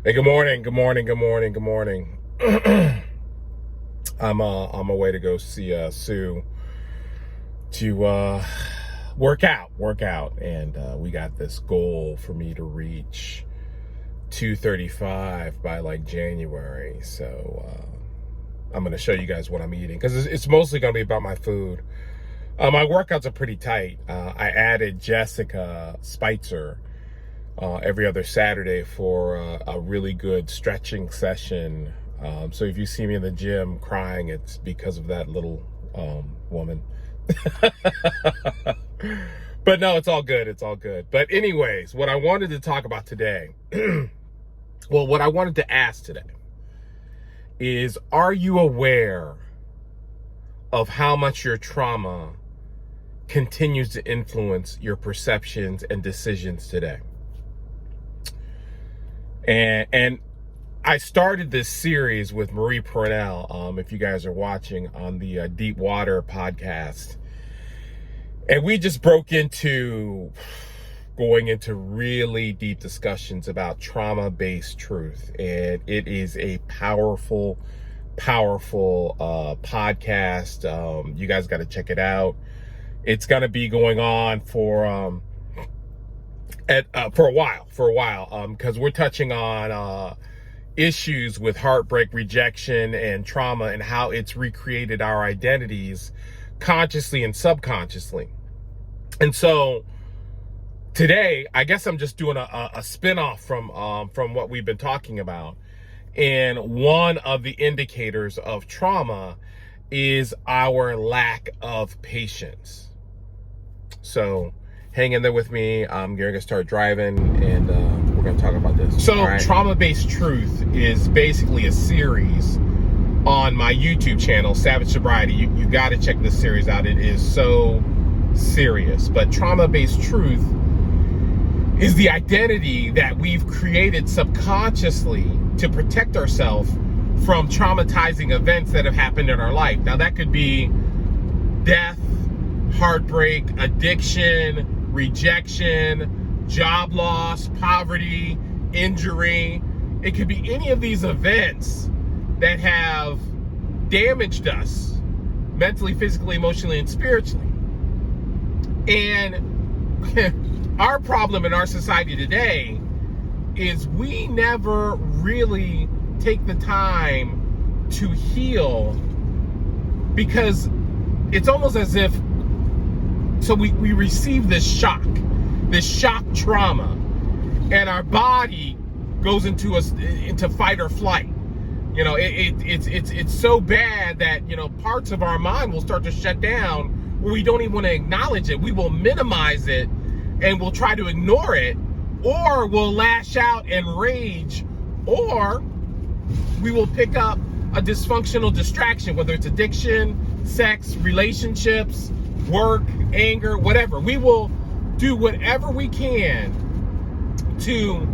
Hey, good morning, good morning, good morning, good morning. I'm on my way to go see Sue to work out, and we got this goal for me to reach 235 by like January. So I'm going to show you guys what I'm eating because it's mostly going to be about my food. My workouts are pretty tight. I added Jessica Spitzer every other Saturday for a really good stretching session. So if you see me in the gym crying, it's because of that little woman. But no, it's all good. It's all good. But anyways, what I wanted to talk about today, well, what I wanted to ask today is, are you aware of how much your trauma continues to influence your perceptions and decisions today? And I started this series with Marie Purnell, if you guys are watching, on the Deep Water podcast. And we just broke into going into really deep discussions about trauma-based truth. And it is a powerful, powerful podcast. You guys got to check it out. It's going to be going on for a while, because we're touching on issues with heartbreak, rejection, and trauma, and how it's recreated our identities consciously and subconsciously. And so today, I guess I'm just doing a spin-off from what we've been talking about. And one of the indicators of trauma is our lack of patience. So hang in there with me. I'm going to start driving, and we're going to talk about this. So, right. Trauma-Based Truth is basically a series on my YouTube channel, Savage Sobriety. You got to check this series out. It is so serious. But trauma-based truth is the identity that we've created subconsciously to protect ourselves from traumatizing events that have happened in our life. Now, that could be death, heartbreak, addiction, rejection, job loss, poverty, injury. It could be any of these events that have damaged us mentally, physically, emotionally, and spiritually. And our problem in our society today is we never really take the time to heal, because it's almost as if, so we receive this shock trauma, and our body goes into fight or flight. You know, it's so bad that, you know, parts of our mind will start to shut down where we don't even want to acknowledge it. We will minimize it, and we'll try to ignore it, or we'll lash out and rage, or we will pick up a dysfunctional distraction, whether it's addiction, sex, relationships, work, anger, whatever. We will do whatever we can to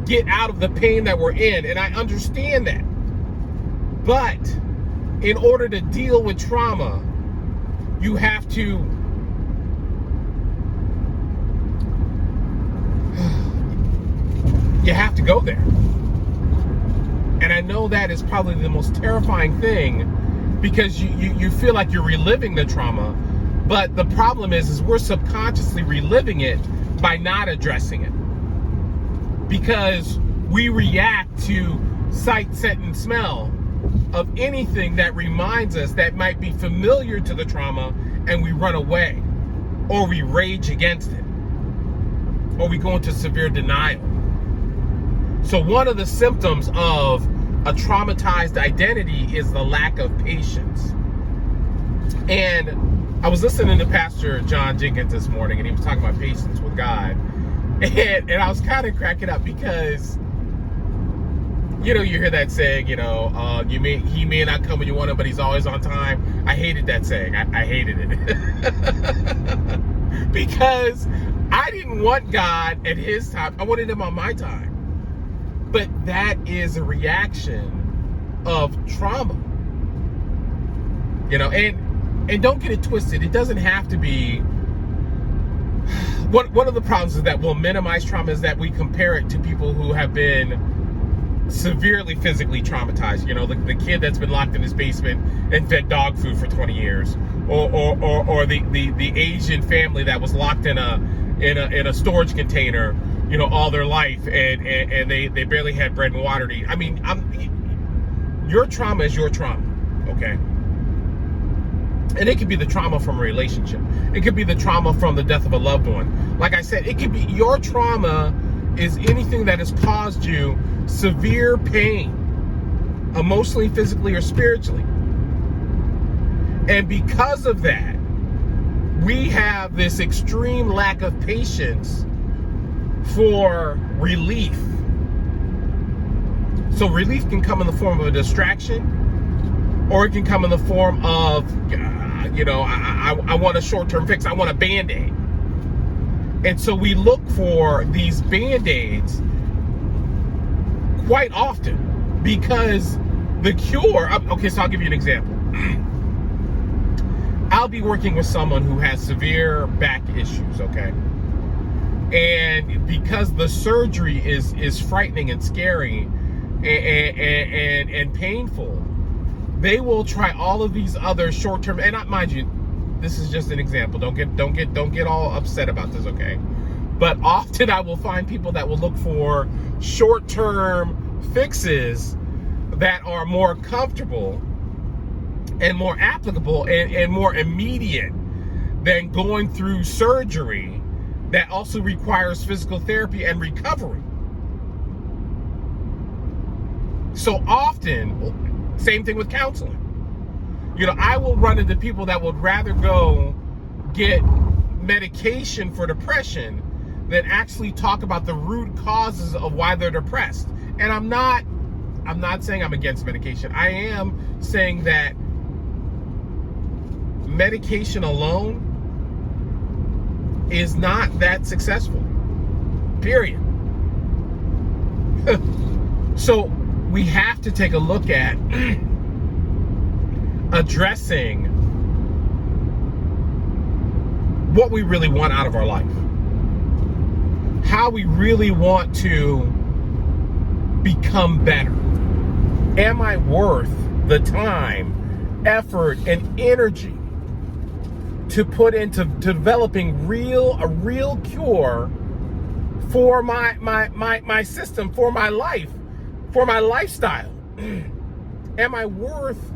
get out of the pain that we're in. And I understand that. But in order to deal with trauma, you have to go there. And I know that is probably the most terrifying thing, because you feel like you're reliving the trauma. But the problem is we're subconsciously reliving it by not addressing it, because we react to sight, scent, and smell of anything that reminds us that might be familiar to the trauma, and we run away, or we rage against it, or we go into severe denial. So one of the symptoms of a traumatized identity is the lack of patience. And I was listening to Pastor John Jenkins this morning, and he was talking about patience with God. And I was kind of cracking up because, you know, you hear that saying, you know, he may not come when you want him, but he's always on time. I hated that saying. I hated it. Because I didn't want God at his time. I wanted him on my time. But that is a reaction of trauma. You know, and don't get it twisted. It doesn't have to be. One of the problems is that we'll minimize trauma, is that we compare it to people who have been severely physically traumatized. You know, the kid that's been locked in his basement and fed dog food for 20 years, or the Asian family that was locked in a storage container, you know, all their life, and they barely had bread and water to eat. I mean, your trauma is your trauma, okay? And it could be the trauma from a relationship. It could be the trauma from the death of a loved one. Like I said, it could be your trauma is anything that has caused you severe pain, emotionally, physically, or spiritually. And because of that, we have this extreme lack of patience for relief. So relief can come in the form of a distraction, or it can come in the form of, you know, I want a short-term fix. I want a Band-Aid. And so we look for these Band-Aids quite often because the cure, okay, so I'll give you an example. I'll be working with someone who has severe back issues, okay? And because the surgery is frightening and scary and painful, they will try all of these other short-term, and mind you, this is just an example. Don't get all upset about this, okay? But often I will find people that will look for short-term fixes that are more comfortable and more applicable and more immediate than going through surgery that also requires physical therapy and recovery. So often, same thing with counseling. You know, I will run into people that would rather go get medication for depression than actually talk about the root causes of why they're depressed. And I'm not saying I'm against medication. I am saying that medication alone is not that successful. Period. So we have to take a look at addressing what we really want out of our life. How we really want to become better. Am I worth the time, effort, and energy to put into developing a real cure for my system, for my life, for my lifestyle? Am I worth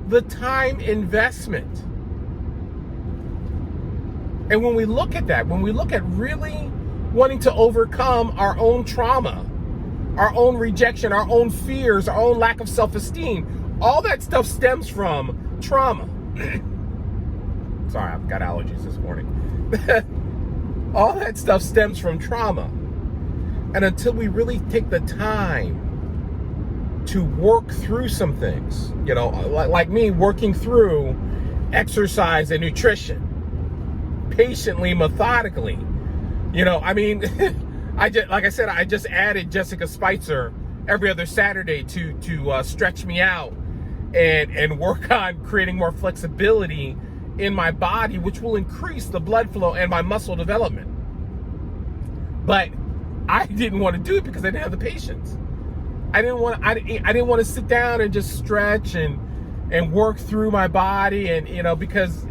the time investment? And when we look at that, when we look at really wanting to overcome our own trauma, our own rejection, our own fears, our own lack of self-esteem, all that stuff stems from trauma. Sorry, I've got allergies this morning. All that stuff stems from trauma. And until we really take the time to work through some things, you know, like me working through exercise and nutrition, patiently, methodically, you know, I mean, I just added Jessica Spitzer every other Saturday to stretch me out and work on creating more flexibility in my body, which will increase the blood flow and my muscle development. But I didn't want to do it because I didn't have the patience. I didn't want to sit down and just stretch and work through my body, and you know, because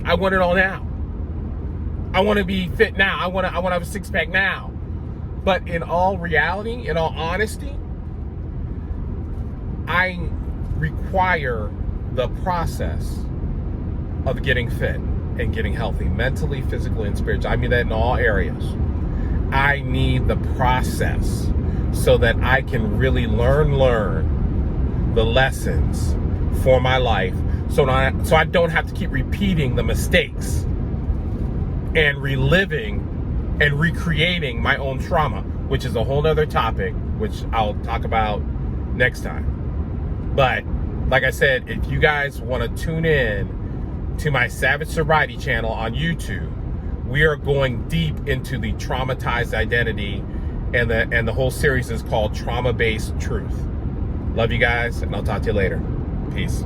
I want it all now. I want to be fit now. I want to have a six-pack now. But in all reality, in all honesty, I require the process of getting fit and getting healthy, mentally, physically, and spiritually. I mean that in all areas. I need the process so that I can really learn the lessons for my life, so I don't have to keep repeating the mistakes and reliving and recreating my own trauma, which is a whole nother topic, which I'll talk about next time. But like I said, if you guys want to tune in to my Savage Sobriety channel on YouTube, we are going deep into the traumatized identity, and the whole series is called Trauma-Based Truth. Love you guys, and I'll talk to you later. Peace.